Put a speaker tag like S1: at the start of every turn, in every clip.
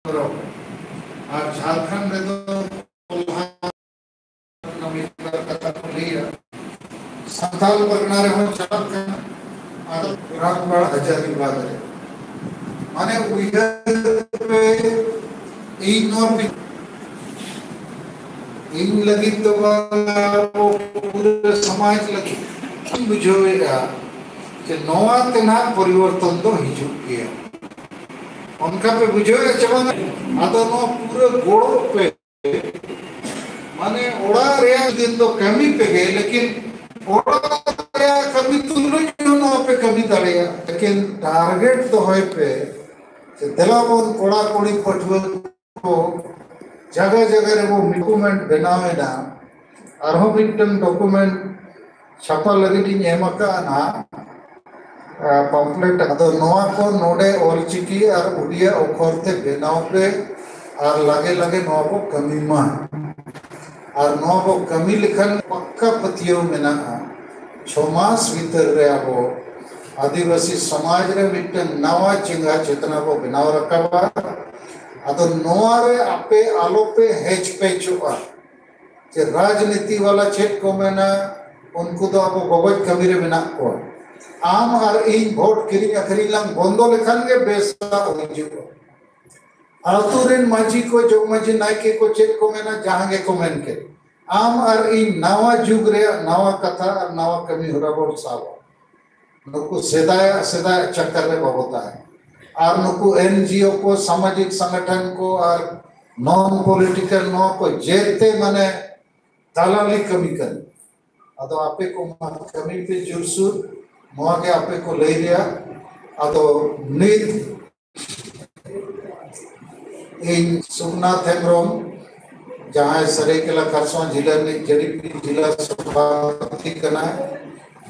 S1: और झारखंड में तो संथाल परगना रे हो चलत आदो रात बड़ा हजारी बात है माने उइधर पे इग्नोर भी इन लगी तो वो पूरे समाज लगी बुझोएगा कि नवा तेना परिवर्तन तो हिजुक गया उनका पे बुझोएगा चलो आदो नो पूरे गोड़ो पे माने ओड़ा रेया दिन तो कमी पे गए लेकिन ओड़ा रेया कमी तुलो जो नो पे कमी दड़ेया लेकिन टारगेट तो है पे दिला बोल कोड़ा कोड़ी पठुआ को जगह जगह रे वो डॉक्यूमेंट बनावे ना आरो मिटन डॉक्यूमेंट छापा लगी टी एमका ना पम्पलेट अदो नोआ को नोडे ऑलचिकी और उड़िया अक्षर ते बनाव पे और लगे लगे नोआ को कमी मा और नोआ को कमी लिखन पक्का पतियों में ना 6 मास भीतर रे आबो आदिवासी समाज रे मिटन नवा चिंगा चेतना को बनाव रखा अदो नोआरे आपे आलो पे हेच पे चुका जे राजनीति वाला चेक को में ना उनको तो आपको गोबज कमीरे में ना को आम और इन वोट किरी अखरी लंग बंदो लिखन के बेसा हो जुको आतुरिन माजी को जो माजी नायके को चेक को में ना जहांगे को में के आम और इन नवा जुग रे नवा कथा और नवा कमी हो रहा बोल सावा नुको सेदाय चक्कर में होता है और नुकु एनजीओ को सामाजिक संगठन को और नॉन पॉलिटिकल नो को जेते मने दलाली कमी कर अदो आपे को कमी पे जुरसुर मोआ के आपे को ले लिया अदो नित इन सुमनाथ हेम्ब्रोम जहाँ सरेकेला खरसों जिला में जड़ीपी जिला सभापति करना है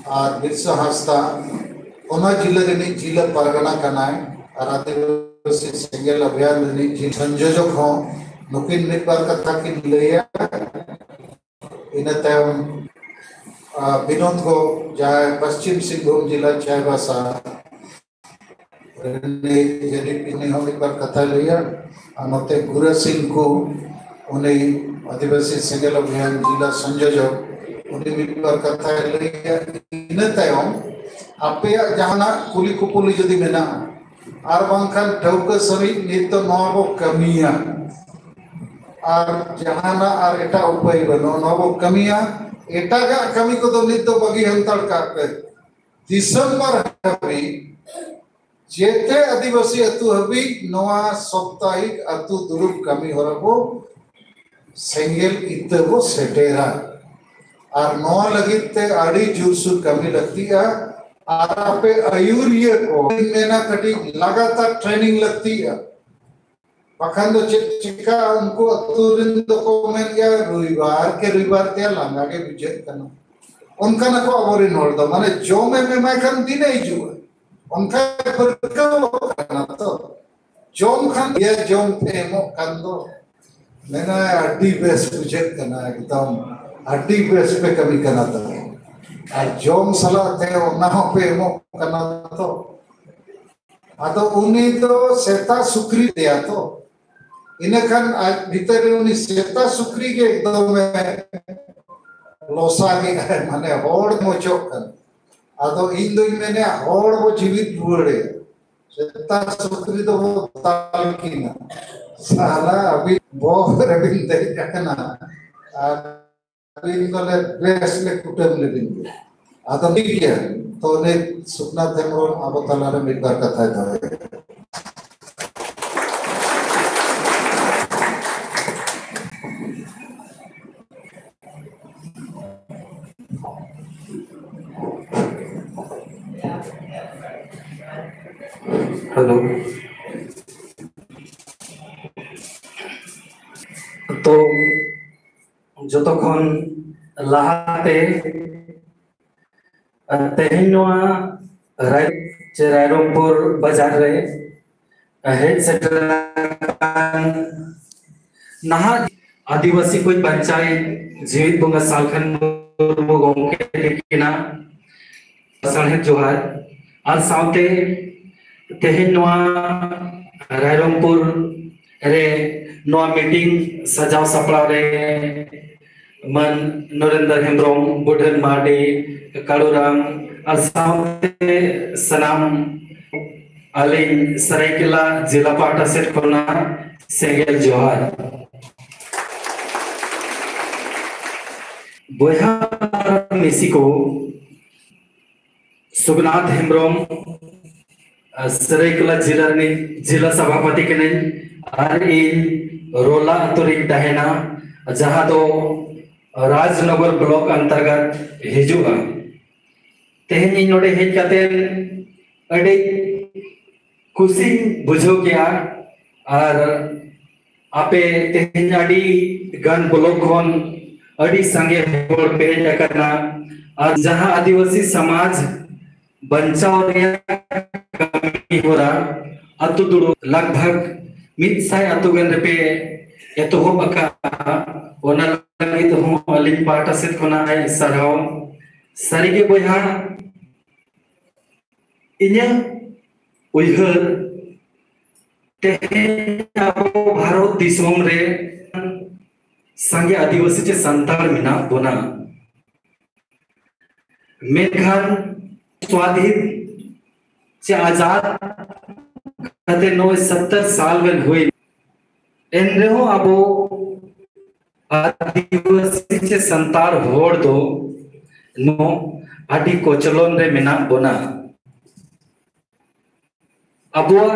S1: और बिरसा हस्ता उन्हें जिले रे जिला परगना करना है आदिवासी सिंगल अभियान जी संयोजक हो नुकिन निपर कथा की लिया इन तयम विनोद को जाए पश्चिम सिंहभूम जिला चायबासा ने जडीपी ने हम निपर कथा लिया अनोते गुरु सिंह को उन्हें आदिवासी सिंगल अभियान जिला संयोजक उन्हें निपर कथा लिया इन तयम आपे जहाना कुली कुपुली जदी मेना और बांखन ठौक सरी नित नोबो कमिया और जहाना और एटा उपाय बनो नोबो कमिया एटा का कमी को तो नित बगी हंतड़ का पे दिसंबर हबी जेते आदिवासी अतु हबी नोआ साप्ताहिक अतु दुरुब कमी होरबो सेंगेल इतबो सेटेरा और नोआ लगिते आड़ी जुरसुर कमी लगती है आपे आयुर्य को मेना कटी लगातार ट्रेनिंग लगती है पखंड चिका उनको अतुरिंद को में क्या रविवार त्या लंगा के विजय करना उनका न को अवरी नोड़ दो माने जो में मैं खन दिन ही जुआ उनका करना तो जोम खान ये जोम पे मो कंदो मैंने अड्डी बेस विजय करना एकदम अड्डी बेस पे कभी करना था और जोम सलाह थे ना पे मो करना तो आतो उन्हीं तो सेता सुक्री दिया तो इन्हें खान भीतर उन्हीं सेता सुक्री के एकदम में लोसा के माने होड़ मोचोक कर आतो इन दो मैंने होड़ वो जीवित बुरे सेता सुक्री तो वो ताल की ना साला अभी बहुत रविंद्र दे रखना इनको ले बेस ले कुटम ले देंगे आदम ठीक है तो ने सुपना तेमरोल अब तलारे में बार कथा है
S2: हेलो तो जो तो कौन लाहाते तेहिनवा रायरंगपुर बाजार रे हेड सेटर नहा आदिवासी कोई पंचायत जीवित बंगा सालखन मुर्मू गोंके किना सालहे जोहार आज साउते तेहिनवा रायरंगपुर रे नोआ मीटिंग सजाव सपड़ा रे मन नरेंद्र हेम्ब्रम बुढ़न माडी कालूराम और साउते सनाम अलिन सरायकेला जिला पाटा सेट कोना सेंगेल जोहार बोया मेसिको सुगनाथ हेम्ब्रम सरायकेला जिला सभापति के और इन रोला अतुरिक तहना जहाँ तो राजनगर ब्लॉक अंतर्गत हिजुगा तेहनी नोडे हेज कातेन अडे खुशी बुझो गया और आपे तेहनी अडी गन ब्लॉक कोन अडी संगे होड़ पे करना और जहाँ आदिवासी समाज बंचाव कमी हो रहा अतु दुड़ो लगभग मित्साय अतु गन पे एतोहब अका ओना लगी तो हम अलिन पाटा सेट कोना है सरहाव सारिगे बोया इन्या उइहर तेहन आबो भारत दिसोम रे संगे आदिवासी चे संताल मिना बोना मेखान स्वाधीन चे आजाद कते 70 साल गन हुई एनरेहो अबो आदिवासी चे संतार होड़ दो नो आदि कोचलोन रे मेना बोना अबुआ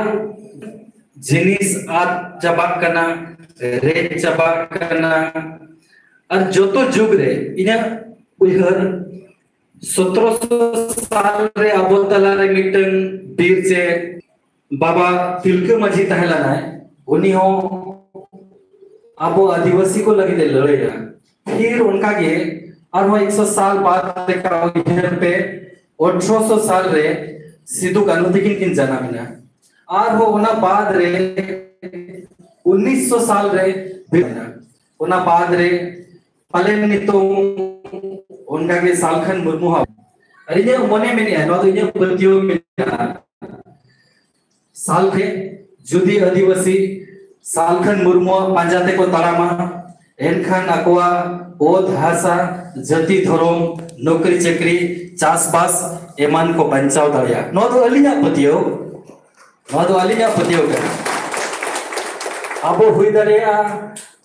S2: जिनिस आद चबाक कना रे चबाक कना और जोतो जुग रे इना उइहर 1700 साल रे अबो तला रे मिटन बीर चे बाबा तिलके माझी तहला ना उन्हीं हो अबो आदिवासी को लगी दे लड़ेगा फिर उनका ये और वो 100 साल बाद देखा इधर पे 1800 साल रे सिद्धू कानू दिकिन किन जाना बिना और वो उना बाद रे 1900 साल रे बिना उना बाद रे पले नितो उनका के सालखन मुर्मू हा अरे ये मने में नहीं है ना तो ये प्रतियोग में साल के जुदी आदिवासी सालखन मुर्मू पांजाते को तारामा एनखान अकवा ओद हासा जति धोरोम नौकरी चक्री चासबास एमान को बंचाव दाया नो तो अलिया पतियो का अबो हुई दरिया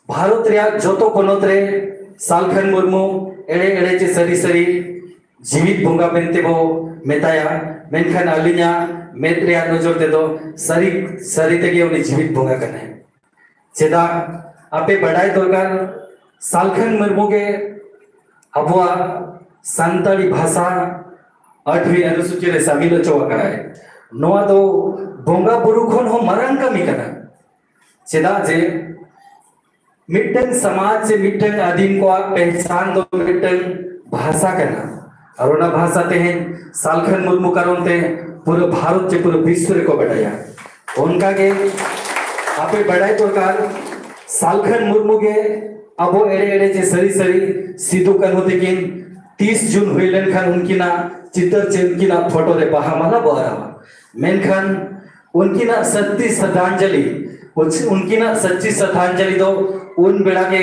S2: भारत रिया जोतो पनोत रे सालखन मुर्मू एड़े एड़े चे सरी सरी जीवित भूंगा बेनते बो मेताया मेनखान अलिया मेत्रिया नजर दे दो सरी सरी तक उन्हें जीवित भूंगा करना है चेदा आपे बढ़ाई दरकार सालखन मुर्मू के अबुआ संताली भाषा 8वीं अनुसूची रे शामिल चोका है नोआ दो बोंगा बुरु खोन हो मरंग कमी करना चेदा जे मिट्टन समाज से मिट्टन आदिम को पहचान दो मिट्टन भाषा करना और उना भाषा ते हैं सालखन मुर्मू करोंते पूरे भारत के पूरे विश्व को बढ़ाया उनका के आपे बढ़ाई दरकार सालखन मुर्मू के अबो एड़े एड़े जे सरी सरी सिद्धू कान्हू दिकिन 30 जून हुईलन खान उनकी ना चित्र चे उनकी ना फोटो रे बहा मला बहरा मेनखान उनकी ना सच्ची श्रद्धांजलि उनकी ना सच्ची श्रद्धांजलि दो उन बेड़ा के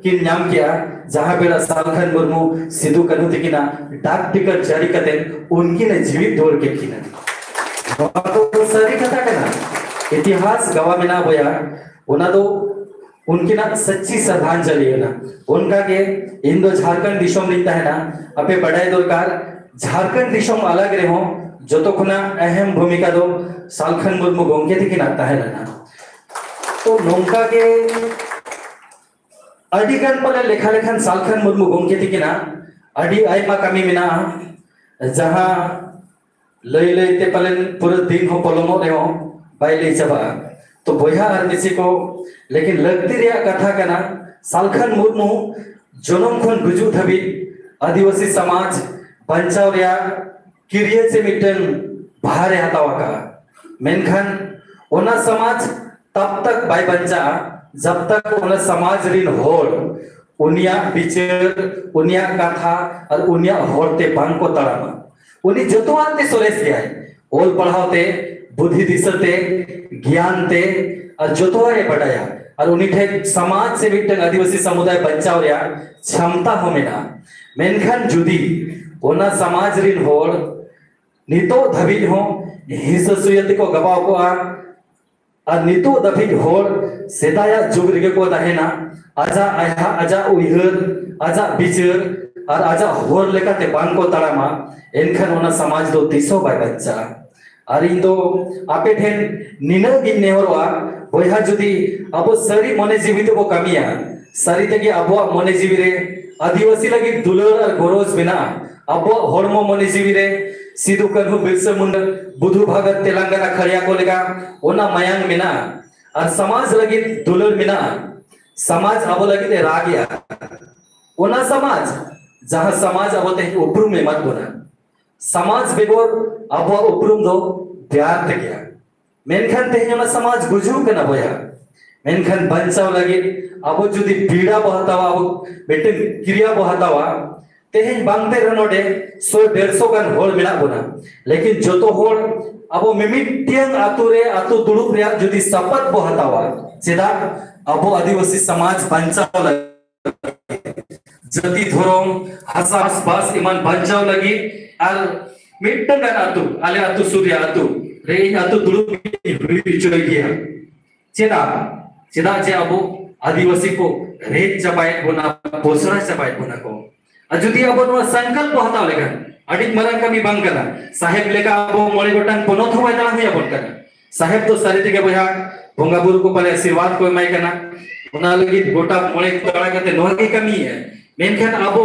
S2: किन नाम किया जहां बेड़ा सालखन मुर्मू सिद्धू कान्हू दिकिना डाक टिकट जारी करते उनकी ने जीवित दौड़ के किना तो सरी कथा करना इतिहास गवा में ना बोया उना दो उनकी ना सच्ची श्रद्धांजलि है ना उनका के इंदो झारखंड दिशोम लिखता है ना अपे बढ़ाई दरकार झारखंड दिशोम अलग रहे हो जो तो खुना अहम भूमिका दो सालखन मुर्मू गोंगे थी कि नाता है ना तो नोंका के अडिगन पले लेखा लेखन सालखन मुर्मू गोंगे थी कि ना अडी आयमा कमी मिना जहां लई लई ते पले पूरे दिन हो पलोमो रहे हो बाइले चबा तो बोया और मिसी को लेकिन लगती रिया कथा कना सालखन मुर्मू जनम खन गुजु धबी आदिवासी समाज बंचाव रिया किरिये से मिटन भारे हतावा का मेनखान ओना समाज तब तक बाय बंचा जब तक ओना समाज रिन होड़ उनिया बिचर उनिया कथा और उनिया होड़ते बांग को तड़ामा उन्हीं जतवान ते सोरेस गया है ओल पढ़ावते बुद्धि दिसते ज्ञान ते और जोतोए बड़ाया और उन्हीं ठे समाज से भी आदिवासी समुदाय बचाव या क्षमता हो मेना मेनखान जुदी ओना समाज रिन होड़ नितो धबिज हो हिस्सा सुयति को गवाव को और नितो धबिज होड़ सेदाया जुग रिगे को दहेना आजा आया आजा उइहर आजा बिचर और आजा होड़ लेका ते बांग को तड़ामा एनखान ओना समाज दो तीसो बाय बच्चा और इन दो आपे ठेन निना गिन नेहरवा बोया जुदी अब सरी मने जीवित को कमिया सरी तेगे अब मने जीवी रे आदिवासी लगी दुलर और गोरोज बिना अब हड़मो मने जीवी रे सिदु कान्हू बिरसा मुंडा बुधु भगत तेलंगाना खड़िया को लेगा ओना मयांग मिना और समाज लगी दुलर मिना समाज अब लगी रागिया ओना समाज जहां समाज अब ते उपरुम में मत बोना समाज बेगोर अब उपरुम दो प्यार ते गया मेनखान ते ओना समाज गुजरू के ना बोया मेनखान बंचाव लगी अब जुदी पीड़ा बहतावा अब बेटे क्रिया बहतावा तेहें बांगते रनोडे 100-150 गान होड़ मिला बोना लेकिन जो तो होड़ अब मिमिटियन आतुरे आतु दुड़ुप रे जुदी सपत बहतावा चेदा अब आदिवासी समाज बंचाव लगी जति धोरम हसास बास इमान बंचाव लगी और मिट्टन गान आतु आले आतु सूर्य आतु रे आतु दुड़ुप हुई चोई गया चेदा जे अब आदिवासी को रेत चपायत बोना पोसरा चपायत बोना को जुदी अब संकल्प हताव लेखन अड़ी मरंग कमी बांग कना साहेब लेका अब मोळे गोटान पोनोथ होय दाना हुया बोन कना साहेब तो सारी तेगे बया बोंगा बुरु को पले आशीर्वाद को एमाय कना ओना लगी गोटा मोळे तळा कते नोगी कमी है मेनखान अब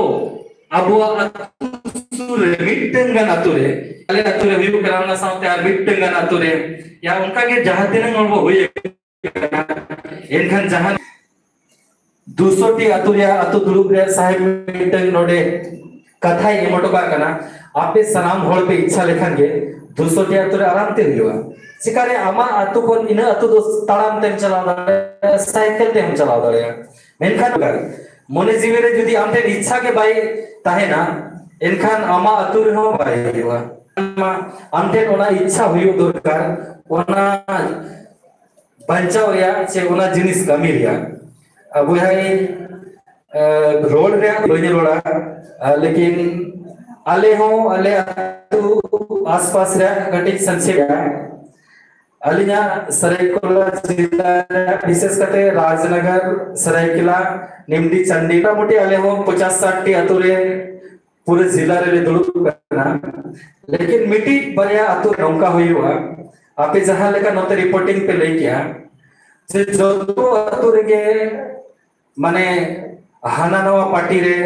S2: अतुरे मिट्टंगन अतुरे अले अतुरे हुयु करावना सावते आर मिट्टंगन अतुरे या उनका के जहां तेन नळबो होय एनखान जहां 200 टी अतुरिया अतु दुलुब रे साहेब मिटंग नोडे कथा एमोटोका कना आपे सनाम होड़ पे इच्छा लेखन गे 200 टी अतुरे आराम ते हुआ सिकारे आमा अतु कोन इन अतु दो ताड़ाम तेम चलाव दाड़े साइकिल तेम चलाव दाड़े मेनखान मने जीवे रे जुदी आमते इच्छा के बाई ताहेना एनखान आमा अतु रे हो बाई हुआ आमते ओना इच्छा हुयो दरकार ओना बंचाव या चे ओना जिनिस कमी रिया अब रोड रे बनी रोड़ा लेकिन आले हो आले अतु आसपास रे कटिक संक्षेप अलिया सरायकेला जिला विशेष करते राजनगर सरायकेला निम्डी चंडीला मोटी आले हो 50-60 टी अतु रे पूरे जिला रे दुड़ुब करना लेकिन मिटी बरिया अतु नौका हुई हुआ आपे जहां लेका नोते रिपोर्टिंग पे ले गया जे जो अतु रे के माने हाना नवा पार्टी रे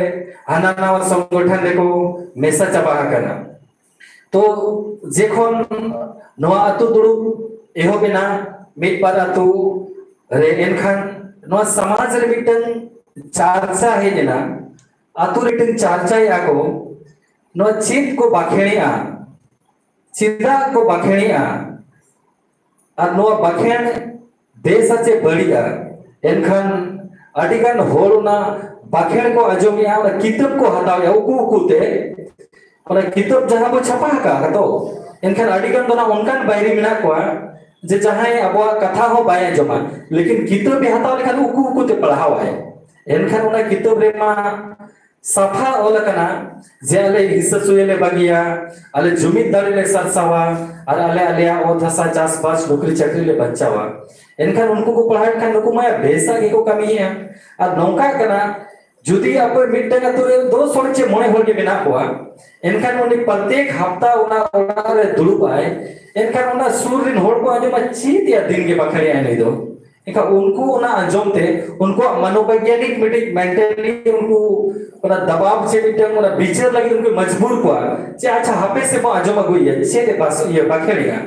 S2: हाना नवा संगठन रे को मेसा चाबा करना तो जेखोन नवा अतु दुड़ु एहो बिना मिट पार अतु रे एनखान नवा समाज रे मिटन चार्चा है जेना अतु रे मिटन चार्चा याको नवा चित को बाखेणिया चिदा को बाखेणिया और नवा बाखेण देशाचे बढ़िया एनखान अडिगान होड़ना बाखेण को अजोमिया और किताब को हटाया उकुते और किताब जहां को छपा का तो इनखान अडिगान दोना उनकान बायरी मिना को जे जहां अब कथा हो बाय जमा लेकिन किताब हटाव लेखान उकुते पढ़ाव है इनखान उना किताब रे मा सफा ओलकना जे अले हिस्सा सुयले बागिया अले जुमीदारी ले सरसावा और अले अलिया ओधसा चास बास नौकरी चाकरी ले बचावा इनखान उनको को पढ़ाई खान नुकु माया बेसा के को कमी है और नौका कना जुदी आप मिटन अतुरे 2 सोचे मोने होल के बिना को इनखान उनी प्रत्येक हफ्ता उना रे दुड़ुब आए इनखान उना सूरिन होड़ को आज मा चीत या दिन के बखरे आने दो इनका उनको उना अंजम थे उनको मनोवैज्ञानिक मीटिंग मेंटली उनको उना दबाव से मिटन उना विचार लगी उनको मजबूर को जे अच्छा हपे से मो अंजम गई है से दे पास ये बखरेगा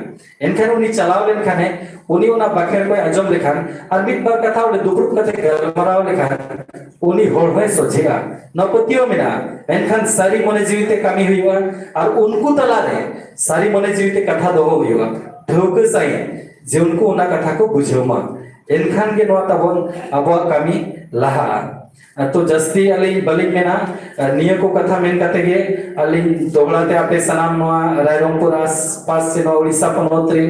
S2: इनखान उनी चलाव लेन खाने उनी उना बखेर को अंजम लेखान और मिट बार कथा उले दुपुर कथे गलमराव लेखान उनी होड़ होय सोचेगा नपतियो मिना एनखान सारी मने जीविते कमी हुईवा और उनको तला रे सारी मने जीविते कथा दो हुईवा ठोक साई जे उनको उना कथा को बुझोमा एनखान के नवा तबन अबवा कमी लहा तो जस्ती अली बलिक मेना निया को कथा मेन कते गे अली दोगलाते आपे सनाम नवा रायरंगपुर आस पास से नवा उड़ीसा पनोत रे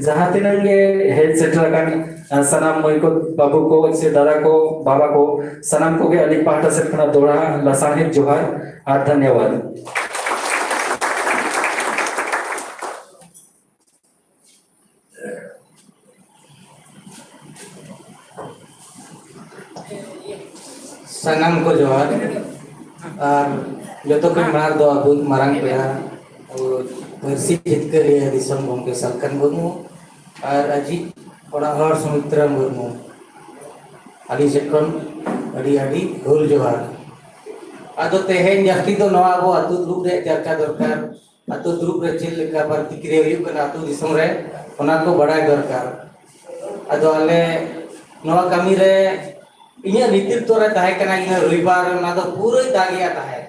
S2: जहां तिनंगे हेड सेटर कान सनाम मई को बाबू को से दादा को बाबा को सनाम को अली पाहटा से दोड़ा लसाणित जोहार और धन्यवाद।
S3: सनाम को जोहार और जो तो कोई मार दो अबू मारंग पे और धरसी जितकर दिसम गमके सालखान मुर्मू और अजी और हर सुमित्रा मुर्मू अली सेकन अड़ी अड़ी घोल जोहार आदो तेहेन जास्ती तो नवा अबो अतु दुरुब रे चर्चा दरकार अतु दुरुब रे चेल लेका प्रतिक्रिया हुई कना अतु दिसम रे ओना को बड़ाई दरकार आदो आले नवा कमी रे इन्हें नेतृत्व रे ताहे कना इन रविवार ना तो पूरा दागिया ताहे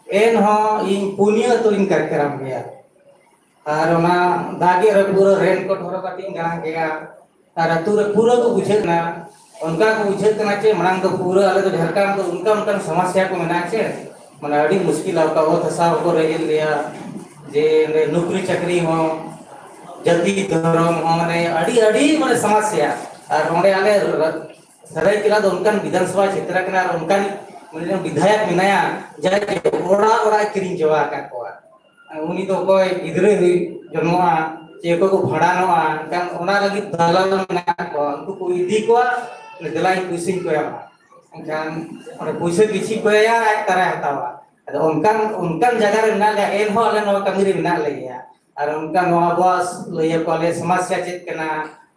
S3: एन हो इन पुनिया तो इन कार्यक्रम गया और ना दागे रे पूरा रेन कोट हरो काटिंग गना गया और अतु रे पूरा को बुझे ना उनका को बुझे कना चे मनांग तो पूरा आले तो झारखंड तो उनका समस्या को मना चे मना अड़ी मुश्किल आवका वो थसा को रेल लिया जे नौकरी चाकरी हो जल्दी धर्म हो माने अड़ी अड़ी माने समस्या और ओंडे आले सरायकेला दो उनका विधानसभा क्षेत्र के नार उनका विधायक मिनाया जाए ओड़ा ओड़ा किरिंग जवा का कोआ उनी तो कोई गिदरे हुई जन्मवा चेको को भड़ानोआ kan ona lagi dalal na ko उनको को इदी को दलाई पुसिंग को या kan और पुसे किसी को या तरह हतावा तो उनका जगह रे ना ले एन हो ले नो कमी रे ना ले या और उनका नो बॉस ले को ले समस्या चेत कना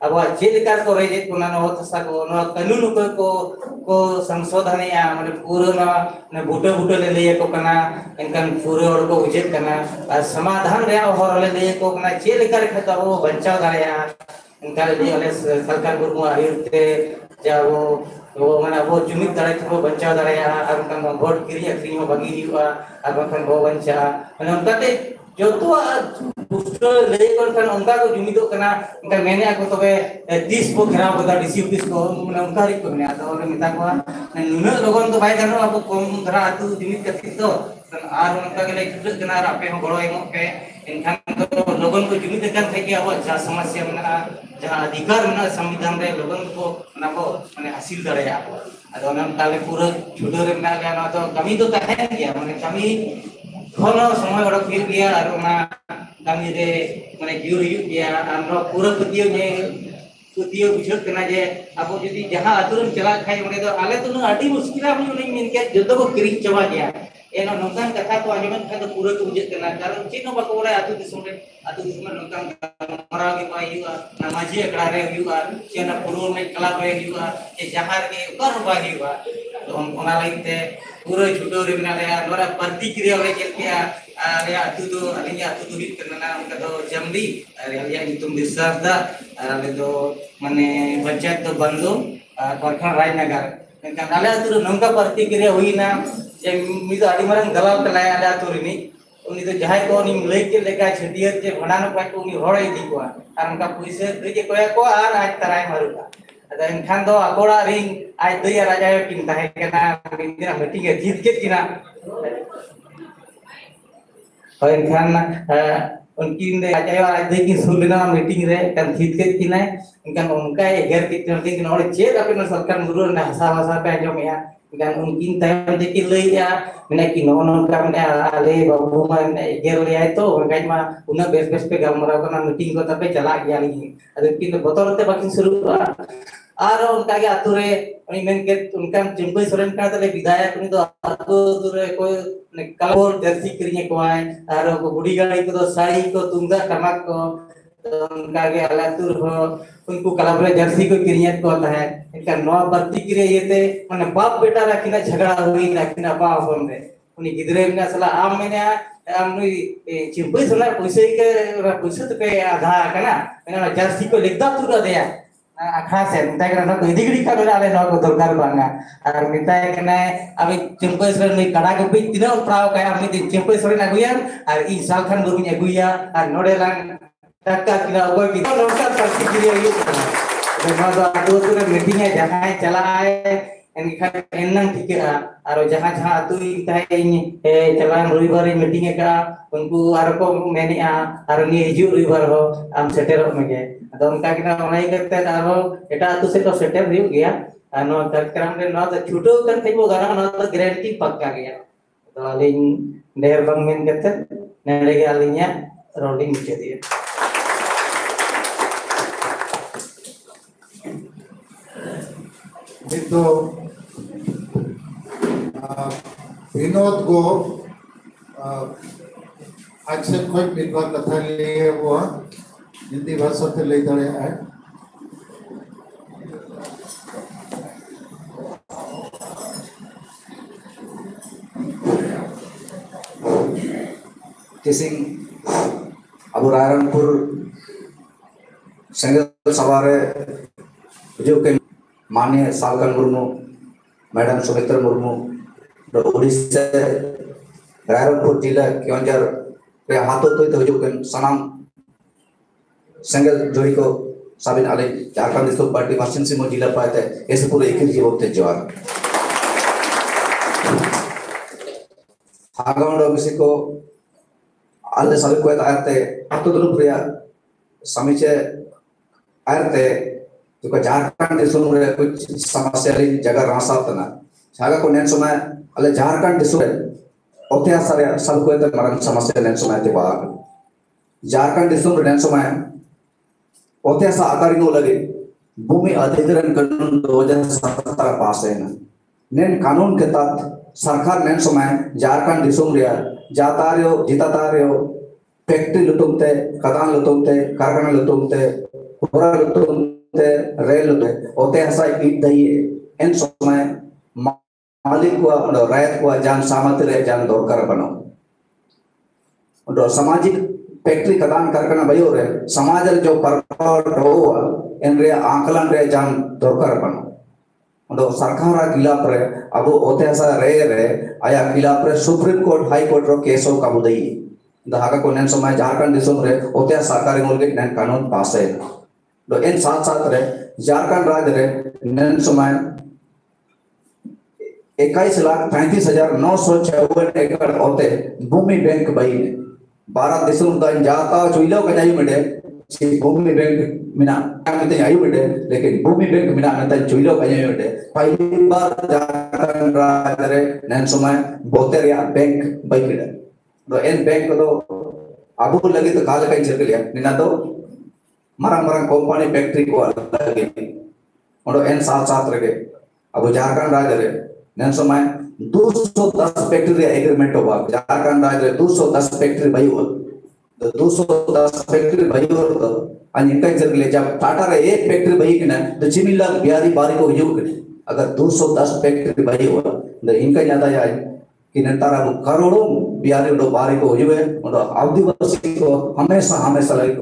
S3: अब चेलिकार को रेजे को ना हो तसा को नो कानून को संशोधन या माने पूरा ने बुटे बुटे ले लिए को कना इनका पूरे और को उचित कना और समाधान रे और ले लिए को कना चेलिकार खता वो बचाव दाया इनका लिए वाले सरकार गुरु आयुते जा वो माने वो जुमित दाय को बचाव दाया और उनका वोट क्रिया क्रिया बगी हुआ और बखन वो बचा माने उनका ते जो तो पुष्ट ले कर उनका को जुमितो कना उनका मैंने को तबे 30 को घेराव बता डीसी ऑफिस को उनका रि को ने तो मिता को नुना लोगन तो भाई जानो अब कम धरा आतु जुमित कथि तो आर उनका के ले जुट कना आपे हो बड़ो एमो पे इनखान तो लोगन को जुमित कन थे कि अब जा समस्या मना जहां अधिकार मना संविधान रे लोगन को ना को माने हासिल करे आप अदो नम ताले पूरा छुडो रे ना गया ना तो कमी तो तहे गया माने कमी खोनो समय बड़ा फिर गया और ना कमी रे माने गिर हुई गया हम पूरा पतियो ने पतियो बुझ कना जे अब यदि जहां आतुरन चला खाई ओने तो आले तो न अडी मुश्किल हम नहीं मिन के जतो को किरी चवा गया एनो नोंकान कथा को आजमन का तो पूरा को बुझ कना कारण चिनो बको ओरे आतु दिसम नोंकान मरा के पाई हुआ नमाजी अकड़ा रे हुआ चेना पुरो में कला रे हुआ ए जहार के ऊपर बागी हुआ तो हम ओना लाइते पूरा छुटो रे बिना रे नोरा प्रतिक्रिया रे चल के रे आतु तो अलिया आतु तो हित करना उनका तो जमदी अरे अलिया तुम दिसरदा अरे तो माने पंचायत तो बंदो परखण रायनगर इनका नाले आतु नोंका प्रतिक्रिया हुई ना जे मी तो आडी मारन दलाल तलाय आले आतु रे उनी तो जहाय को नि लई के लेका छटियर जे भणानो पाय को उनी होड़े दी को आर उनका पैसे दे के कोया को आर आज तराय मारुका अदा इनखान दो अकोड़ा रिंग आज दैया राजा किन ताहे केना बिंदिरा मीटिंग के जीत के किना और इनखान उनकी ने आज दे की सुलना मीटिंग रे कन जीत के किना इनखान उनका एगर के चलते कि नोड़े चेक अपन सरकार मुरो ने हसा हसा पे जो मिया इनखान उनकी टाइम दे के लइया मैंने कि नो नो का मैंने आले बाबू मैंने एगर ले आए तो उनका मा उना बेस बेस पे गमरा को ना मीटिंग को तबे चला गया नहीं अरे कि बतौरते बाकी शुरू आर उनका के आतुरे उनी मेन के उनका चिंपई सोरेन का तले विधायक उनी तो आतुरे कोई ने कलर जर्सी करिए को आए आर को गुडी गाड़ी को तो साड़ी को तुंगा टमाक को उनका के आलातुर हो उनको कलर जर्सी को करिए को है इनका नवा प्रतिक्रिया येते माने बाप बेटा रखिना झगड़ा हुई रखिना बाप होने उनी गिदरे में सला आम मैंने आमनी चिंपई सोना पैसे के पैसे तो पे आधा कना मैंने जर्सी को लिखदा तुरा दिया अखा से मिताय करना को इदिगड़ी का बेला आले न को दरकार बांगा और मिताय कने अबे चिंपई सर में कड़ा के पे तिना प्राव का आमी चिंपई सर ना गुया और ई सालखान गुरु ने गुया और नोडे लांग टक्का किना कोई भी नोटा प्रतिक्रिया ये तो तो आदो तो मीटिंग है जहां चला है इनका एनन ठीक है और जहां जहां अतु ताहे चला रविवार मीटिंग का उनको आर को मैंने और नि हिजु रविवार हो आम सेटेरो में ᱟᱫᱚ ᱚᱱᱠᱟ ᱜᱮ ᱚᱱᱟ ᱤᱭᱟᱹᱛᱮ ᱟᱨᱦᱚᱸ ᱮᱴᱟᱜ ᱟᱹᱛᱩ ᱥᱮᱫ ᱫᱚ ᱥᱮᱴᱮᱨ ᱦᱩᱭᱩᱜ ᱜᱮᱭᱟ ᱟᱨ ᱱᱚᱣᱟ ᱠᱟᱨᱡᱚᱠᱨᱚᱢ ᱨᱮ ᱱᱚᱣᱟ ᱫᱚ ᱪᱷᱩᱴᱟᱹᱣ ᱠᱟᱛᱮ ᱵᱚ ᱜᱟᱱᱚᱜᱼᱟ ᱱᱚᱣᱟ ᱫᱚ ᱜᱮᱨᱮᱱᱴᱤ ᱯᱟक्का ᱜᱮᱭᱟ ᱟᱫᱚ ᱟᱹᱞᱤᱧ ᱰᱷᱮᱨ ᱵᱟᱝ ᱢᱮᱱ ᱠᱟᱛᱮ ᱱᱚᱰᱮ ᱜᱮ ᱟᱹᱞᱤᱧᱟᱜ ᱨᱚᱲ ᱞᱤᱧ ᱢᱩᱪᱟᱹᱫᱮᱜᱼᱟ
S1: तो विनोद को आज से कोई मिलवा कथा लिए वो हिंदी भाषा से ले दड़े है
S4: किसी अब रायरंगपुर संगल सवारे जो के माननीय सालकन मुर्मू मैडम सुमित्रा मुर्मू उड़ीसा रायरंगपुर जिला केवंझर रे हाथों तो हजू के सनाम संगल जोड़ी को साबिन आले झारखंड दिसो पार्टी पश्चिम सिंह जिला पाते ऐसे पूरे एक ही जीवों ते जवार हागाउंड किसी को आले साल को आते हाथों तो प्रिया समीचे आते जो का झारखंड दिसो रे कुछ समस्या ली जगह रासा तना छागा को नेन समय अले झारखंड दिसो ओते सारे साल को मरन समस्या नेन समय ते बाग झारखंड दिसो रे नेन समय ओते सा आकार को लगे भूमि अधिग्रहण कानून 2017 पास है नेन कानून के तहत सरकार नेन समय झारखंड दिसो रे जातारियो जितातारियो फैक्ट्री लुटुमते खदान लुटुमते कारखाना लुटुमते होरा लुटुमते रेल लुटे ओते ऐसा ईट दई इन समय मालिक को रायत को जान सामत रे जान दरकार बनो और सामाजिक फैक्ट्री खदान कारखाना भयो रे समाज रे जो परपट हो इन रे आंकलन रे जान दरकार बनो और सरकार खिलाफ रे अब ओते ऐसा रे आया खिलाफ रे सुप्रीम कोर्ट हाई कोर्ट रो केसो का बुदई दहागा को नेन समय झारखंड दिसोम रे ओते सरकारी मोल के नेन कानून पास है तो इन साथ साथ रे झारखंड राज्य रे नेन समय 21,35,954 एकड़ होते भूमि बैंक बई ने 12 दिसोम दा जाता चुइलो कजाई मडे भूमि बैंक मिना में आई मडे लेकिन भूमि बैंक मिना में चुइलो कजाई मडे पहली बार झारखंड राज्य रे नेन समय बोतेरिया बैंक बई मडे तो इन बैंक तो अबू लगी तो काल कई चल लिया निना तो मरंग मरंग कंपनी फैक्ट्री को लगे और इन साथ साथ रहे अब झारखंड राज्य रे नेन समय 210 फैक्ट्री एग्रीमेंट होगा झारखंड राज्य 210 फैक्ट्री भाई हो तो 210 फैक्ट्री भाई हो तो अन इनका चल लिया जब टाटा रे एक फैक्ट्री भाई के ना तो चिमिला बिहारी बारी को योग अगर 210 फैक्ट्री भाई हो तो इनका ज्यादा है कि नंतर अब करोड़ों बिहारी लोग बारी को हुए और आदिवासी को हमेशा लगे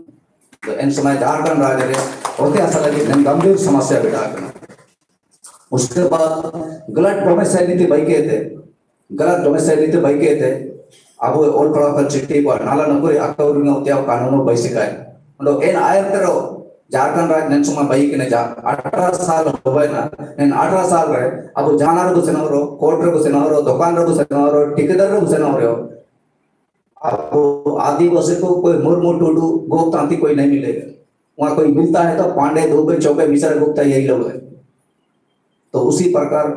S4: तो इन समय झारखंड राज्य रे होते ऐसा लगे गंभीर समस्या बिठा करना उसके बाद गलत डोमेसाइल नीति भाई के थे गलत डोमेसाइल नीति भाई के थे अब ओल पड़ा कर चिट्ठी को नाला नौकरी अक्कौर में होते हैं कानूनों भाई सिखाए और इन आयर करो झारखंड राज्य नेन समय भाई के ने जा 18 साल हो गए ना नेन 18 साल रहे अब जाना रो सेनारो कोर्ट रो सेनारो दुकान रो सेनारो ठेकेदार रो सेनारो अब आदिवासी को कोई मुर्मू टुडू गोपतांती कोई नहीं मिलेगा वहां कोई मिलता है तो पांडे धोबे चौबे मिश्रा गुप्ता यही लोग है तो उसी प्रकार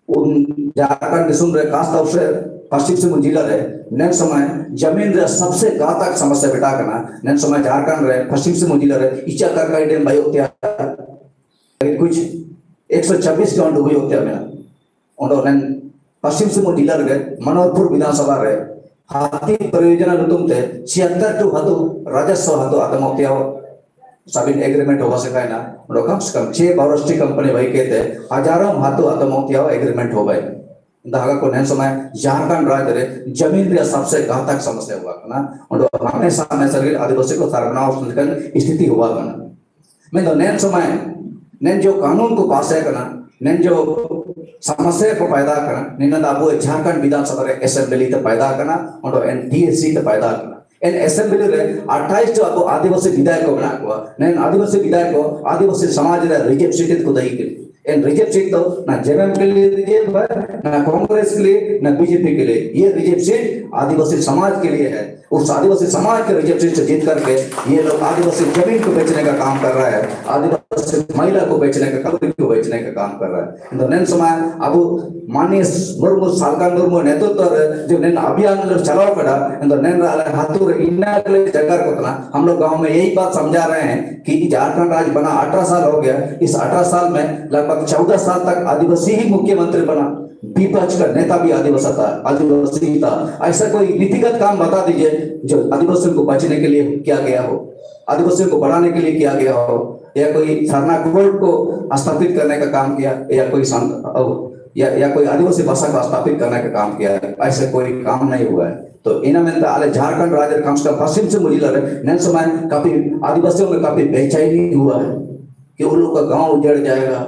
S4: उन झारखंड दिसुम रे खास तौर से पश्चिम सिंह जिला रे नेन समय जमीन रे सबसे घातक समस्या बेटा करना नेन समय झारखंड रे पश्चिम सिंह जिला रे इचा करकाई डैम भाई होते हैं कुछ 126 गांव डूबे होते हैं और नेन पश्चिम सिंह जिला रे मनोहरपुर विधानसभा रे हाथी परियोजना लुतुमते 76 टू हतो राजस्व हतो आत्महत्या साबिन एग्रीमेंट होगा सकाय ना और कम से कम 6 बहुराष्ट्रीय कंपनी भाई कहते हजारों हाथों आत्महत्या एग्रीमेंट हो गए धागा को नेन समय झारखंड राज्य रे जमीन रे सबसे घातक समस्या हुआ ना और हमेशा आदिवासी को सरगनाव स्थिति हुआ ना मैं तो नेन समय नेन जो कानून को पास है करना नेन जो समस्या को पैदा करना निन्ना अब झारखंड विधानसभा रे असेंबली ते पैदा करना और एनडीएसी ते पैदा करना इन असेंबली रे 28 जो अब आदिवासी विधायक को बना हुआ नेन आदिवासी विधायक को आदिवासी समाज रे रिजेक्ट सीट को दई के इन रिजेक्ट सीट तो ना जेएमएम के लिए रिजेक्ट है ना कांग्रेस के लिए ना बीजेपी के लिए ये रिजेक्ट सीट आदिवासी समाज के लिए है उस आदिवासी समाज के रिजर्वेशन से जीत करके ये लोग आदिवासी जमीन को बेचने का काम कर रहा है, आदिवासी महिला को बेचने का, कबड्डी को बेचने का काम कर रहा है। इंद्रनेन समय अब माननीय मुर्मू सालकान मुर्मू नेतृत्व जो नेन अभियान चलाओ कड़ा इंद्रनेन हाथुर इन्ना जगह को हम लोग गांव में यही बात समझा रहे हैं कि झारखंड राज्य बना 18 साल हो गया। इस 18 साल में लगभग 14 साल तक आदिवासी ही मुख्यमंत्री बना, विपक्ष का नेता भी आदिवासी था। ऐसा कोई नीतिगत काम बता दीजिए जो आदिवासियों को बचने के लिए किया गया हो, आदिवासियों को बढ़ाने के लिए किया गया हो, या कोई सरना कोड को स्थापित करने का काम किया, या कोई आदिवासी भाषा को स्थापित करने का काम किया है। ऐसा कोई काम नहीं हुआ है। तो इनमें आले झारखंड राज्य कम से कम पश्चिम से मुझे लग रहा है समय काफी आदिवासियों में काफी बेचैनी हुआ है कि उन लोग का गांव उजड़ जाएगा,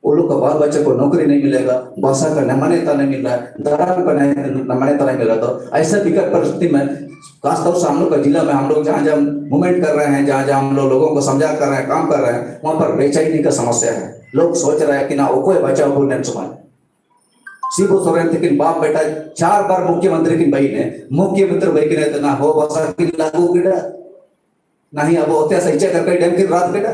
S4: वो लोग का बाल बच्चे को नौकरी नहीं मिलेगा, भाषा का मान्यता नहीं मिल रहा है, धर्म का मान्यता नहीं मिल रहा। तो ऐसा विकट परिस्थिति में खासतौर से हम लोग का जिला में हम लोग जहाँ जहाँ मूवमेंट कर रहे हैं, जहाँ जहाँ हम लोगों को समझा कर रहे हैं, काम कर रहे हैं, वहां पर बेचैनी का समस्या है। लोग सोच रहे हैं कि ना ओको बचाओ बोलने समाज शिबू सोरेन लेकिन बाप बेटा 4 बार मुख्यमंत्री की बहन है, मुख्यमंत्री बहन है तो ना हो भाषा की लागू गिड़ा नहीं, अब होते सही करके डेम की रात गिड़ा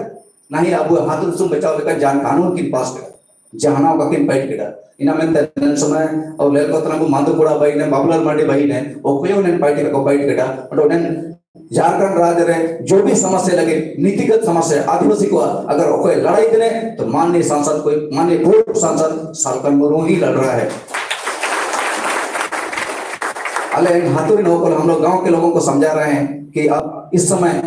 S4: नहीं, अब हाथ सुन बचाओ लेकर जान कानून की पास गिड़ा जहाना का किन बैठ गिड़ा इना में समय और लेल को तना को माधुपुरा बहन है, बाबूलाल मांडी बहन है, ओको ने पार्टी को बैठ गिड़ा और उन्हें झारखंड राज्य में जो भी समस्या लगे नीतिगत समस्या आदिवासी को अगर कोई लड़ाई करे तो माननीय सांसद कोई माननीय पूर्व सांसद सालकन मुर्मू ही लड़ रहा है। अले हाथुरी नौकल हम लोग गांव के लोगों को समझा रहे हैं कि अब इस समय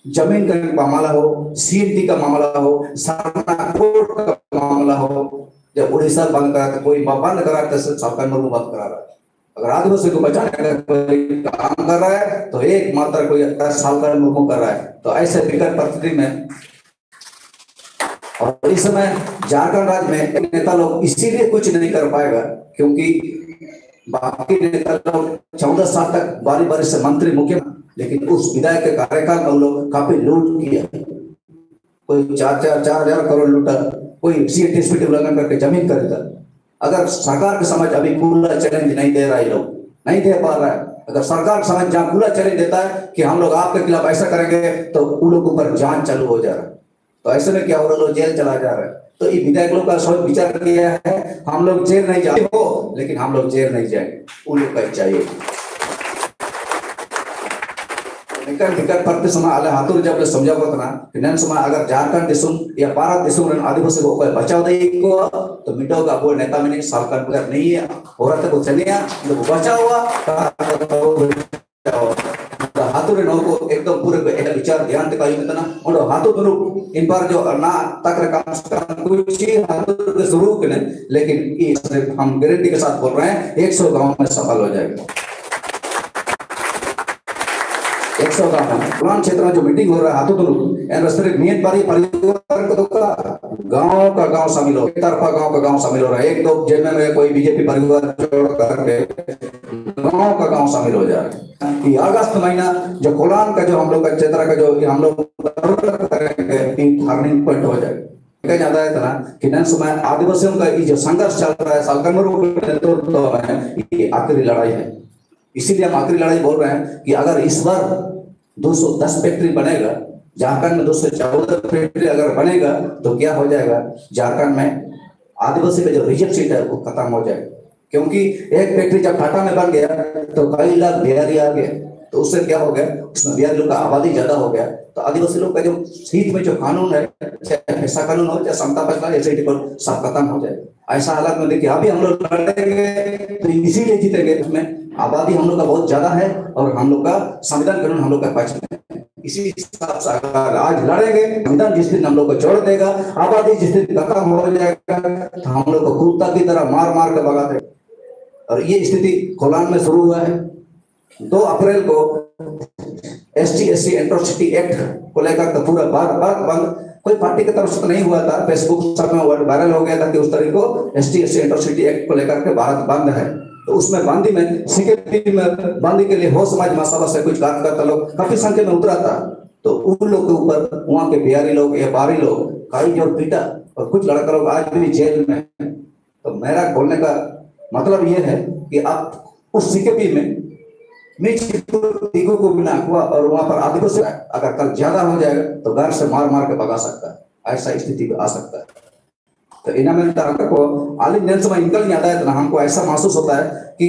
S4: जमीन का मामला हो, सीएनटी का मामला हो, सरना कोड का मामला हो, जब उड़ीसा बंद करा तो कोई बंद करा तो सालकन मुर्मू बंद करा रहा है। अगर आदिवासी को बचाने का कोई काम कर रहा है तो एक मात्र कोई सालकन मुर्मू कर रहा है। तो ऐसे विकट परिस्थिति में और इस समय झारखंड राज्य में नेता लोग इसीलिए कुछ नहीं कर पाएगा क्योंकि बाकी नेता लोग 14 साल तक बारी बारी से मंत्री मुख्यमंत्री, लेकिन उस विधायक के कार्यकाल में लोग काफी लूट किया, कोई 4,000 करोड़ लूटा, कोई सीएनटी उल्लंघन करके जमीन खरीदा। अगर सरकार के समझ अभी खुला चैलेंज नहीं दे रहा है, लोग नहीं दे पा रहा है, अगर सरकार समझ जहाँ खुला चैलेंज देता है कि हम लोग आपके खिलाफ ऐसा करेंगे तो उन लोगों पर जांच चालू हो जा रहा है। तो ऐसे में क्या हो रहा है, लोग जेल चला जा रहा है। तो ये विधायक लोग का सोच विचार किया है, हम लोग जेल नहीं जाए हो, लेकिन हम लोग जेल नहीं जाएंगे, उन लोग का चाहिए। विकट पड़ते समय आले हाथुर जब समझा ना कि समय अगर झारखंड दिसुम या भारत दिसुम आदिवासी को बचाव दे को तो मिटो का वो नेता में सालकन बगैर नहीं है और को चलिए तो बचाव हुआ हाथुर नौ को एकदम पूरे एक विचार ध्यान दिखाई ना और हाथों दोनों इन बार जो ना तक काम कुछ हाथुर के शुरू के लेकिन हम गारंटी के साथ बोल रहे हैं 100 गांव में सफल हो जाएगा। 100 गांव क्षेत्र में जो मीटिंग हो रहा है हाथों दोनों नियत परिवार को गांव का गांव शामिल हो, एक तरफा गांव का गांव शामिल हो रहा है। एक तो जेल में कोई बीजेपी परिवार जोड़ करके गांव का गांव शामिल हो जा रहा है। अगस्त महीना जो कोलान का जो हम लोग का क्षेत्र का जो हम लोग टर्निंग पॉइंट हो जाएगा। जाता है ना कि न समय आदिवासियों का जो संघर्ष चल रहा है सालकन मुर्मू के नेतृत्व में ये आखिरी लड़ाई है। इसीलिए हम आखिरी लड़ाई बोल रहे हैं कि अगर इस बार 210 फैक्ट्री बनेगा, झारखंड में 214 फैक्ट्री अगर बनेगा तो क्या हो जाएगा, झारखंड में आदिवासी का जो रिजर्व सीट है वो खत्म हो जाएगा। क्योंकि एक फैक्ट्री जब ठाटा में बन गया तो कई लाख बिहारी आ गए, तो उससे क्या हो गया, उसमें बिहारी लोग का आबादी ज्यादा हो गया। तो आदिवासी लोग का जो सीट में जो कानून है, चाहे ऐसा कानून हो चाहे समता फैसला ऐसे सब खत्म हो जाएगा। ऐसा हालत में देखिए अभी हम लोग लड़ेंगे तो इसीलिए जीतेंगे, उसमें आबादी हम लोग का बहुत ज्यादा है और हम लोग का संविधान कानून हम लोग का पक्ष में है। इसी हिसाब से अगर आज लड़ेंगे, संविधान जिस दिन हम लोग को छोड़ देगा, आबादी जिस दिन खत्म हो जाएगा तो हम लोग को कुत्ता की तरह मार मार कर भगा देगा। और ये स्थिति कोलान में शुरू हुआ है। 2 अप्रैल को ST/SC एट्रोसिटी एक्ट को लेकर तो पूरा बंद कोई पार्टी की तरफ से तो नहीं हुआ था, फेसबुक सब में वायरल हो गया था कि उस तरह को ST/SC एट्रोसिटी एक्ट को लेकर के भारत बंद है। तो उसमें बंदी में सीके में बंदी के लिए हो समाज महासभा से कुछ कार्यकर्ता लोग काफी संख्या में उतरा था। तो उन लोग के ऊपर वहां के बिहारी लोग या बारी लोग कई जोर पीटा और कुछ लड़का लोग आज भी जेल में। तो मेरा बोलने का मतलब यह है कि आप उस सीकेपी में टीकों को बिना हुआ और वहां पर आदिवासी अगर कल ज्यादा हो जाएगा तो घर से मार मार के भगा सकता है, ऐसा स्थिति आ सकता है। तो इन्हें में को आलिम नेल समय निकल नहीं आता है तो हमको ऐसा महसूस होता है कि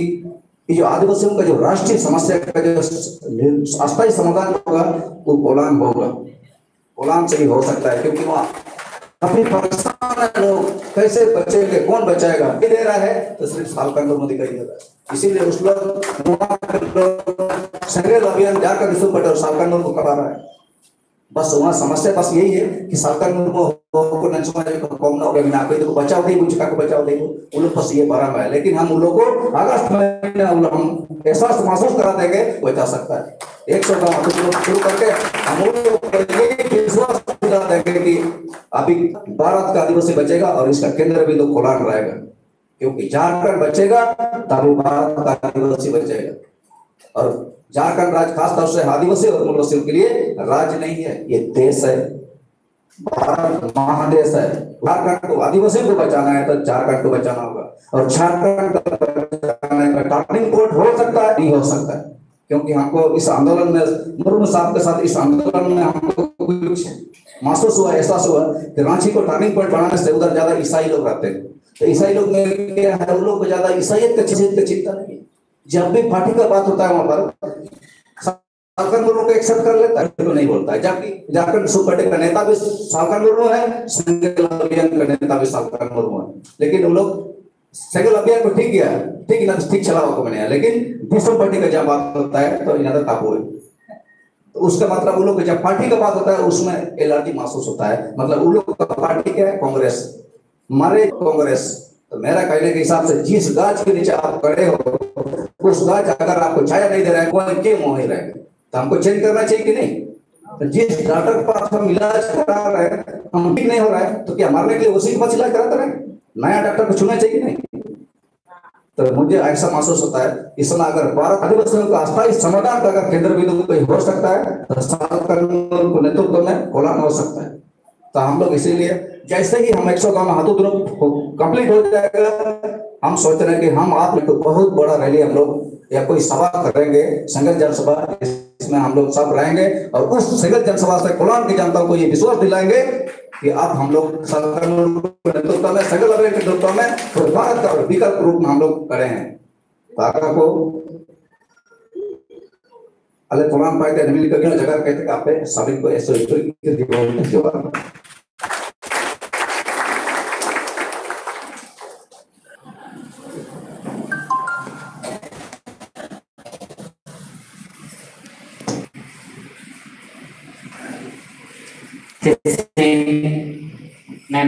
S4: ये जो आदिवासियों का जो राष्ट्रीय समस्या का जो अस्थायी समाधान होगा वो कोलान होगा, कोलान से ही हो सकता है, क्योंकि वहाँ काफी परेशान है लोग, कैसे बचेंगे, कौन बचाएगा, दे रहा है तो सिर्फ सालकन लोग दिखाई दे रहा है। इसीलिए उस लोग संग्रह अभियान जाकर विश्व पटेल सालकन लोग को करा रहा है। बस वहाँ समस्या बस यही है कि सालकन को कम ना हो गया, बिना कोई तो बचाव दे, कुछ का बचाव दे, उन लोग बस ये बारह में है। लेकिन हम उन लोग को अगस्त महीने हम एहसास महसूस करा देंगे बचा सकता है। 100 गाँव शुरू करके हम विश्वास दिला देंगे कि अभी भारत का आदिवासी बचेगा और इसका केंद्र भी तो कोलान रहेगा, क्योंकि झारखंड बचेगा तभी भारत का आदिवासी बचेगा। और झारखंड राज्य खास तौर से आदिवासी और मूलवासियों के लिए राज्य नहीं है, ये देश है, भारत महादेश है। झारखंड को आदिवासियों को बचाना है तो झारखंड को बचाना होगा, और झारखंड का बचाने का टर्निंग पॉइंट हो सकता है, नहीं हो सकता है, क्योंकि हमको इस आंदोलन में मुर्मू साहब के साथ इस आंदोलन में हमको कुछ महसूस हुआ, एहसास हुआ कि रांची को टर्निंग पॉइंट बनाने से उधर ज्यादा ईसाई लोग रहते हैं। तो ईसाई लोग में क्या है, उन लोग को ज्यादा ईसाइयत का चिंता नहीं है। जब भी पार्टी का बात होता है वहां पर सालकन मुर्मू को एक्सेप्ट कर लेता है, तो नहीं बोलता है। जबकि झारखंड सुपर का नेता भी सालकन मुर्मू है, संघ अभियान का नेता भी सालकन मुर्मू है, लेकिन उन लोग संघ अभियान को ठीक किया, ठीक चला को बने, लेकिन विश्व पार्टी का जब बात होता है तो इन्हें काबू है। तो उसका मतलब उन लोग जब पार्टी का बात होता है उसमें एलर्जी महसूस होता है। मतलब उन लोग का पार्टी क्या है, कांग्रेस, मारे कांग्रेस। तो मेरा कहने के हिसाब से जिस गाछ के नीचे आप खड़े हो उस गाछ अगर आपको छाया नहीं दे रहा है, कोई के मोह ही रहेगा, तो हमको चेंज करना चाहिए कि नहीं। तो जिस डॉक्टर के पास हम इलाज करा रहे हैं, हम ठीक नहीं हो रहा है, तो क्या मरने के लिए उसी के पास इलाज कराते रहे, नया डॉक्टर को चुनना चाहिए कि नहीं। तो मुझे ऐसा महसूस होता है इस समय अगर भारत आदिवासियों का अस्थायी समाधान का अगर केंद्र बिंदु कोई हो सकता है तो सालकन को नेतृत्व में कोलान हो सकता है। तो हम लोग इसीलिए जैसे ही हम 100 गाँव में हाथों दोनों कंप्लीट हो जाएगा, हम सोच रहे हैं कि हम आप तो बहुत बड़ा रैली हम लोग या कोई सभा करेंगे, संगत जनसभा, इसमें हम लोग सब रहेंगे और उस संगत जनसभा से कोलान की जनता को ये विश्वास दिलाएंगे कि अब हम लोग सालकन नेतृत्व में, संगत अभियान के नेतृत्व में भारत का विकल्प रूप में हम लोग खड़े हैं। भागा को अले कोलान पाते नहीं मिल कर जगह कहते कि आपे सभी को ऐसे के दिवाली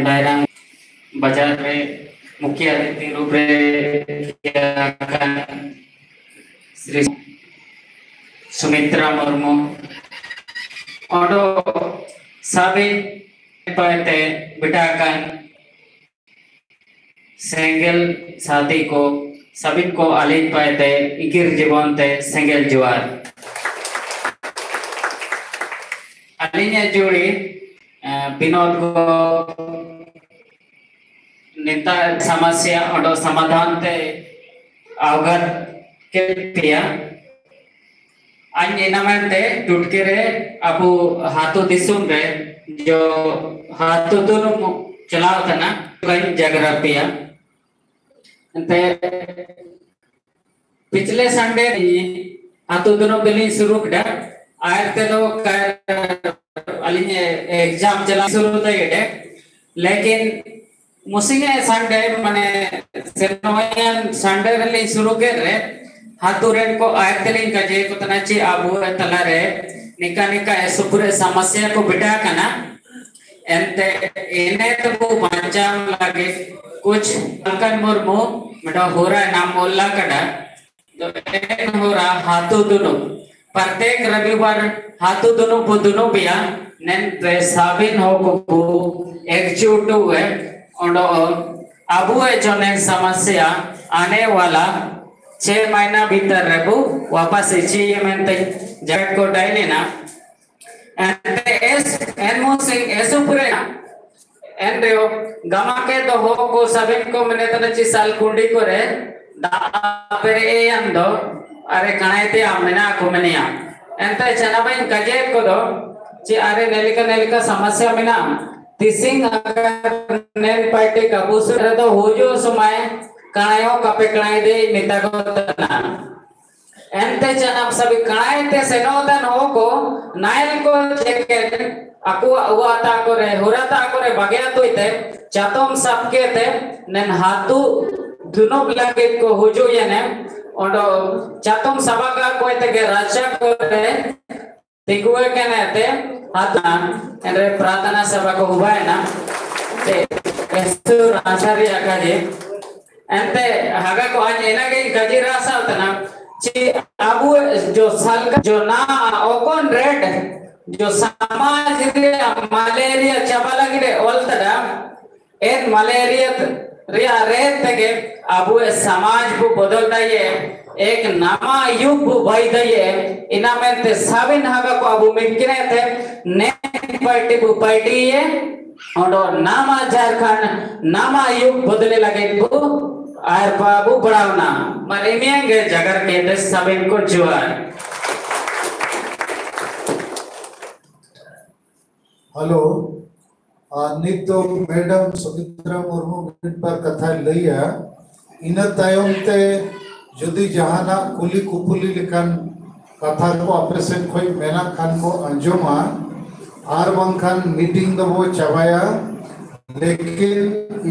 S5: Daerah Bajar मुख्य अतिथि रूप श्री सुमित्रा मुर्मू और सभी पाते बिठाकर सेंगल साथी को सभी को आलित पाते इकिर जीवन ते सेंगल जुआर अलिन्या जोड़ी विनोद को नेता समस्या और समाधान ते अवगत के पिया अन्य नमंते टुटके रे अपू हाथों दिसुम रे जो हाथों दोनों चलाओ था ना कहीं जगह पिया ते पिछले संडे हाथों दोनों बिलिंग शुरू किया आयर ते लोग अलिन्य एग्जाम चला शुरू थे लेकिन मुसिंगे संडे मने सेनोयन संडे रली शुरू कर रे हाथुरेन को आयतलिंग का जे को तनाची आबू तला रे निका निका ऐसो पूरे समस्या को बिटा कना एंते इन्हें तो पंचाम लगे कुछ सालकन मुर्मू मेरा हो रहा है नाम मोल्ला कड़ा तो एक हो रहा हाथों दोनों प्रत्येक रविवार हाथों दोनों बिया नेन साबिन हो को एकजुट हुए और अबू जो समस्या आने वाला 6 महीना भीतर रेबू वापस इचिए में जगत को डायने ना ऐसे पूरे एन रेओ गमा के तो हो को सभी को मैंने तो नची साल कुंडी को रे दापरे ए अंदो अरे कणायते आमना को मनिया एंते चनाबाइन कजेत को दो ची अरे नेलिका समस्या मिना तिसिंग अगर नेल पार्टी कबूस रे तो होजो समय कणायो कपे कणाय दे निता को तना एंते चनाब सभी कणायते सेनोदन हो को नायल को Cheke aku awata kore horata kore bagya toite chatom sabke te nen hatu duno lage ko hojo yene ondo chatom sabaga koite ge raja kore tiguwe kene te hata ere pradana sabha ko hubaena te estu rasari akaje ente haga ko aj enage gaji rasa utana chi abu jo sal jo na okon red जो समाज रे malaria चबला गिरे ओलतडा N malaria रिया रेत तके अबु समाज को बदल दये एक नामा युग भाई दये इना में ते साबिन हागा को अबु मिनकिने थे ने पार्टी ये और नामा झारखंड नामा युग बदले लगे को आर बाबू बढ़ावना मरे में जगर के दे साबिन को जुआर
S1: हेलो नित तो मैडम सुमित्रा मुर्मू मिनट पर कथा लैया इन तायम ते जदि जहाना कुली कुपुली लेकान कथा को ऑपरेशन खोई मेना खान को अंजुमा आर बंखान मीटिंग दो वो चबाया लेकिन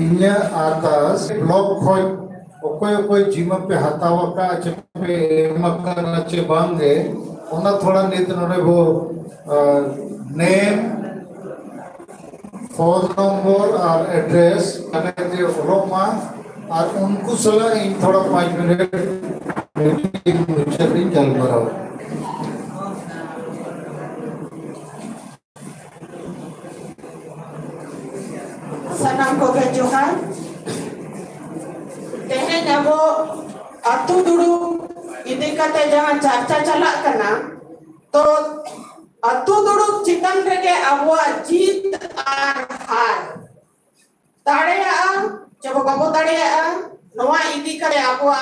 S1: इन्या आतास ब्लॉक खोई ओकोय जिमा पे हतावा का पे मक्का नचे बांगे ओना थोड़ा नित नोरे वो नेम फोन नंबर और एड्रेस कनेक्ट रोमा और उनको सलाह इन थोड़ा 5 मिनट मीटिंग मुझे चल रहा है
S6: सनम को के जोहार तेहे नबो अतु दुडु इदि कते जहां चर्चा चला कना तो अतु दुडु chicken reggae above Jeet are हार ताड़ेया जब गबो ताड़ेया नवा इदि करे अबो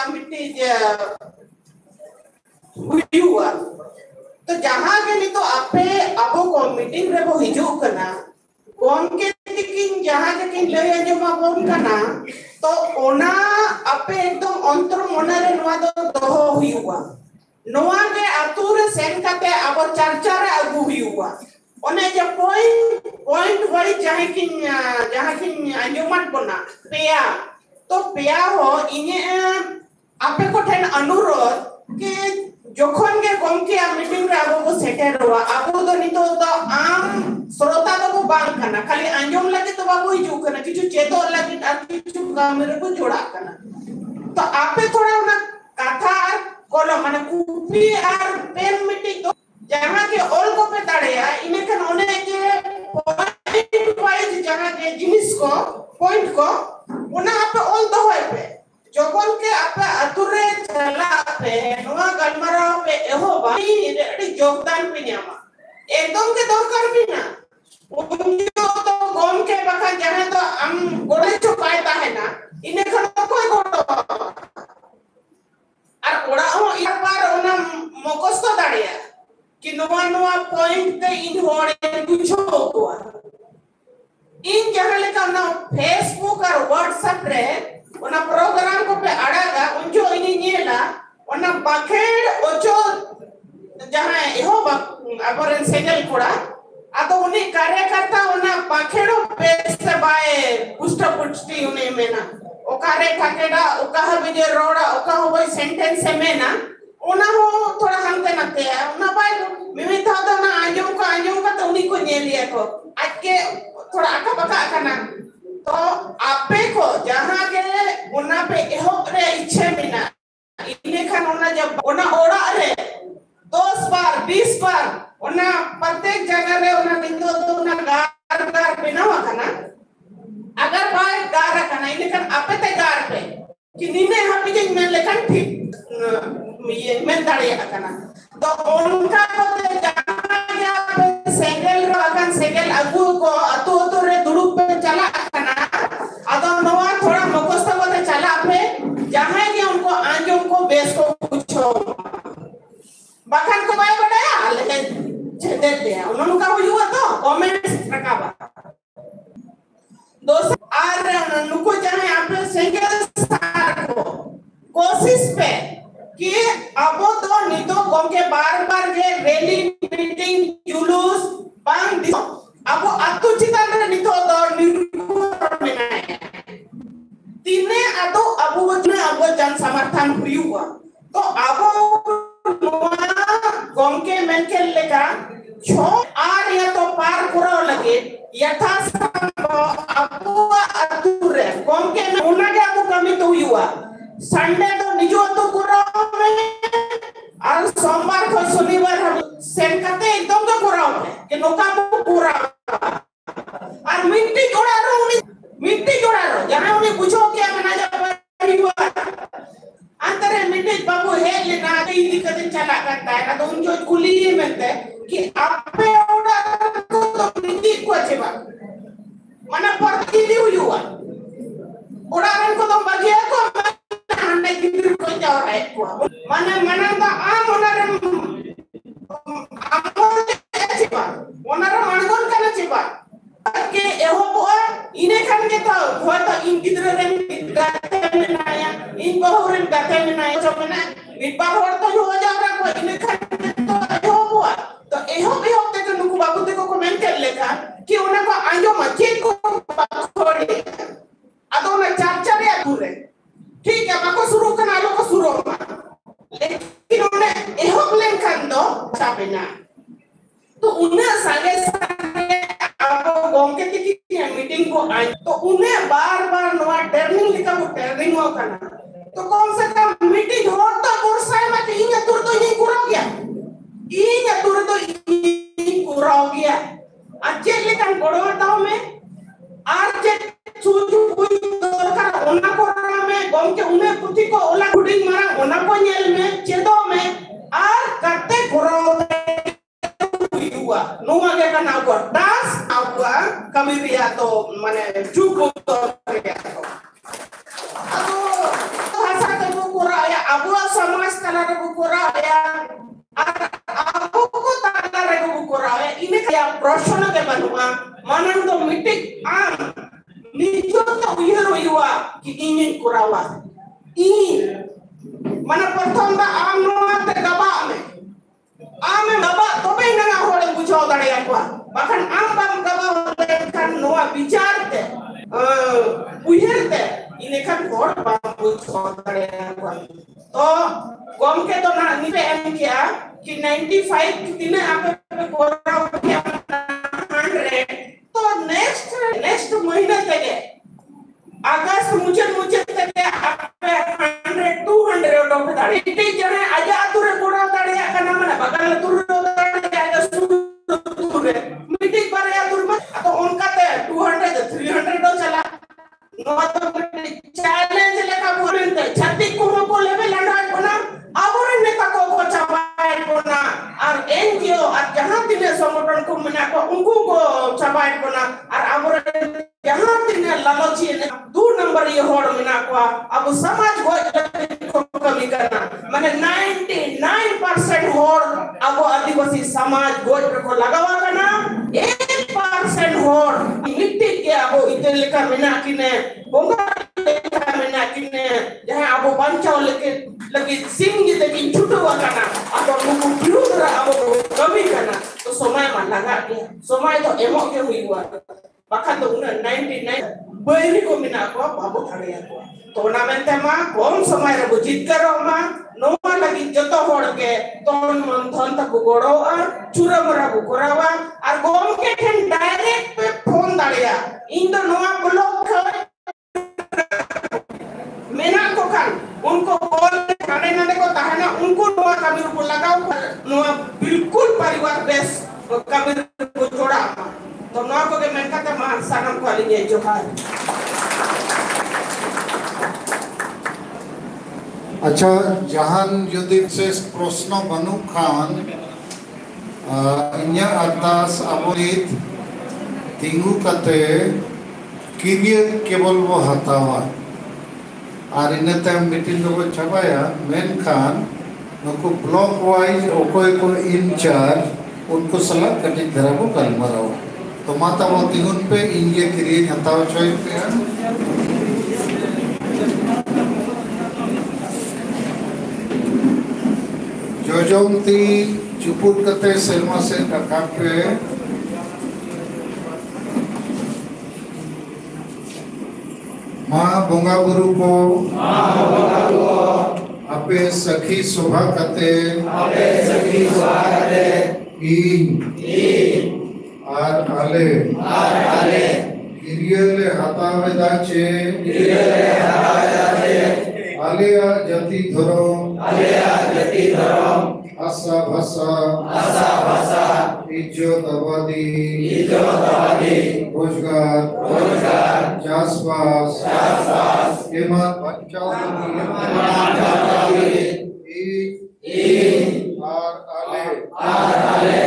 S6: मिट्टी हुआ तो जहां के लिए तो आपे अबो को मीटिंग रे वो हिजू कना कौन के किन जहां के किन ले जो मा बोन कना तो ओना आपे एकदम अंतर मोनरे नवा दो हुआ नवा के अतुरे सेन काते अब चर्चा रे अगु हुआ ओने जे पॉइंट वाली जहां किन अंजुमत बना पेया तो पेया हो इने आपे को ठेन अनुरोध के जोखन के गमके मीटिंग रे अब को सेटेर हुआ अब तो नितो तो आम श्रोता तो वो बांग करना खाली अंजुम लगे तो बाबू ही जुक करना किचु चेतो लगे किचु मेरे को जोड़ा करना तो आपे थोड़ा ना कथा कोलो माने कुपी आर पेन मीटिंग तो जहां के ऑल को पे ताड़ेया इने कन ओने के पॉइंट वाइज जहां के जिनिस को पॉइंट को ओना आपे ऑल दो होय पे जोगन के आपे अतुरे चला पे नवा गलमरा पे एहो बाई एडी योगदान पिन्यामा एकदम के दरकार बिना उन्यो तो गम के बखा जहां तो हम गोड़े चुकायता है ना इने खन कोई गोड़ो और ओड़ा हो इर बार ओना मकस्त दाड़िया कि नवा पॉइंट ते इन होड़े कुछो हुआ इन जहां लेका ना फेसबुक और व्हाट्सएप रे ओना प्रोग्राम को पे अड़ागा उनजो इनी नीला ओना बाखेड़ ओचो जहां एहो अबरन सेजल कोड़ा आतो उनी कार्यकर्ता ओना बाखेड़ो पेस्ट बाय पुष्ट पुष्टि उनी मेना ओकारे ठाकेडा ओका हबिजे रोड़ा ओका हो भाई सेंटेंस से मेना ओना हो थोड़ा हमते नते है ओना भाई मिमी था तो ना आंजों का तो उनी को नेलिया को आज के थोड़ा आका बका करना तो आपे को जहां के ओना पे एहो रे इच्छे बिना इने खान ओना जब ओना ओड़ा रे 10 बार 20 बार ओना प्रत्येक जगह रे ओना बिंदु तो ओना गार बिनावा खाना अगर बाय गार खाना इने खान आपे ते गार पे कि नीने हापी जे में लेखन ठीक ये में दाड़िया खाना तो उनका को जहां या पे सेगल रगन सेगल अगु को अतु रे दुड़ुप पे चला खाना अदो नवा थोड़ा मकस्त को चला पे जहां के उनको आंजों को बेस को पूछो जन समर्थन हुआ तो अब गोमके मेनके लेका छो आर या तो पार पुराव लगे यथा अब अतुरे गोमके में उन्ना के अब कमी तो हुआ संडे तो निजो तो पुराव में और सोमवार को शनिवार हम सेंड करते एकदम तो पुराव में कि नौका पूरा और मिट्टी जोड़ा रो जहां उन्हें पूछो क्या मना जा हुआ अंतरे मिट्टी बाबू है लेना कई दिक्कत चला करता है तो उन जो कुली में थे कि आपे ऑर्डर तो मिट्टी को चेवा मना परती दी हुआ ऑर्डर को तो बगिया को हंडे किधर को जा रहा है को मना तो आम ऑर्डर आम चेवा ऑर्डर मानगोन करना चेवा के एहो बुआ इने खान के तो हुआ तो इन किधर रे गाते में आया इन बहुरन गाते में आया जो मैंने विपार और तो हो जा रहा को इने खान के तो एहो बुआ तो एहो भी होते तो नुकु बाबू ते को कमेंट कर लेगा कि उन्हें को आंजो मस्जिद को छोड़े अदो ना चार या दूर ठीक है बाको शुरू करना लो को शुरू लेकिन उन्हें एहो प्लान कर दो चापेना तो उन्हें सागे गोमके की मीटिंग को आए तो उन्हें बार-बार नवा टर्निंग लिखा वो टर्निंग हो करना तो कौन सा काम मीटिंग हो तो बोर्साय में कहीं या तुर तो ये कुराव गया अच्छे लेकिन गोड़वताओं में आज जे सूझू कोई दरकार ओना कोरा में गोमके उन्हें कुछ को ओला गुडिंग मारा ओना को नेल में चेदो में आर करते कुराव हुआ नोमा के का नाव पर दास हुआ कभी भी या तो माने चुप तो गया तो भाषा के वो पूरा या अब समाज कला के वो पूरा या अब को ताला रे वो पूरा है इन्हें क्या प्रश्न के बनवा मानन तो मीटिंग आम निजो तो ये हुआ कि इन्हें कुरावा इन माने प्रथम दा आम नोआ ते गबा में आमे बाबा तो पे नंगा होड़े बुझाव दाड़े को बखन आम बाम गबा kan noa bicara te uiherte ini kan hor baam buझाव दाड़े को तो गोमके तो ना निपे एम किया कि 95 कितने आपे कोराव किया 100 तो नेक्स्ट महीने तक अगस्त मुझे तक आपे 100 200 डॉक्टर दाड़े इतने जने आजा तुरे कोराव दाड़े का नाम ना बगल तुरे दाड़े आजा तुरे मीटिंग पर या तुर मत तो उनका ते 200 300 तो चला नो तो चैलेंज लेका बोलें ते छत्ती को लेवल लड़ाई बना आबोरे नेता को चबाए बना और एनजीओ और जहां तिने संगठन को मना को उनको को चबाए बना और आबोरे जहां तिने लालची ने 2 नंबर ये होड़ मना को अब समाज को कमी करना माने 99% होड़ अब आदिवासी समाज गोज को लगावा करना 1% होड़ मिट्टी के अब इते लेकर मना किने बोंगा लेकर मना किने जहां अब बंचाव लेके लगी सिंह जी तक छुटवा करना अब उनको विरोध अब कमी करना तो समय में लगा के समय तो एमो के हुआ बाखन तो 99 बैरी को मिना को बाबू थाड़े को टूर्नामेंट मा कम समय रे जीत करो मा नोमा लगी जतो होड़ के तोन मन धन तक गोड़ो और चुरा मरा गोरावा और गोम के ठन डायरेक्ट पे फोन दाड़िया इन तो नोमा ब्लॉक मेना को खान उनको कॉल खाने नाने को ताहना उनको नोमा कभी को लगाओ नोमा बिल्कुल परिवार बेस कभी को जोड़ा तो नोमा को के मैं कहता मान सनम को लिए जोहार
S1: अच्छा जहान यदि से प्रश्न बनु खान इन्या अरदास अबोलित तिंगु कते किरिय केवल वो हतावा और इन्हें तम मीटिंग को छपाया मेन खान नुको ब्लॉक वाइज ओकोई को इंचार्ज उनको सलाह कटिंग धरा को कल मराओ तो माता वो तिंगुन पे इन्ये किरिय हतावा चोई पे जोजोंती चुपुर कते सेलमा से रखा पे माँ बोंगा बुरु को आपे सखी शोभा कते आर आले गिरियले हातावे दाचे आलिया जति धरो आशा भाषा इज्जत आबादी रोजगार चाषबास एमन आर आले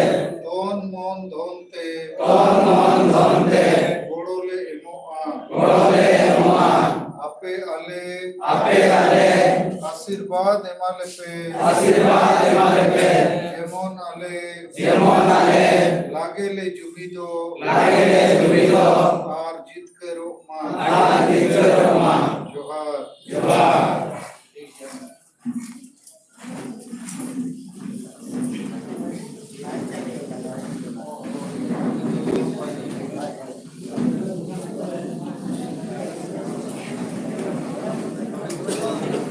S1: दोन मन धोनते गोड़ोले एमोआ आपे आले आशीर्वाद एमाले पे एमन आले लागेले जुबिदो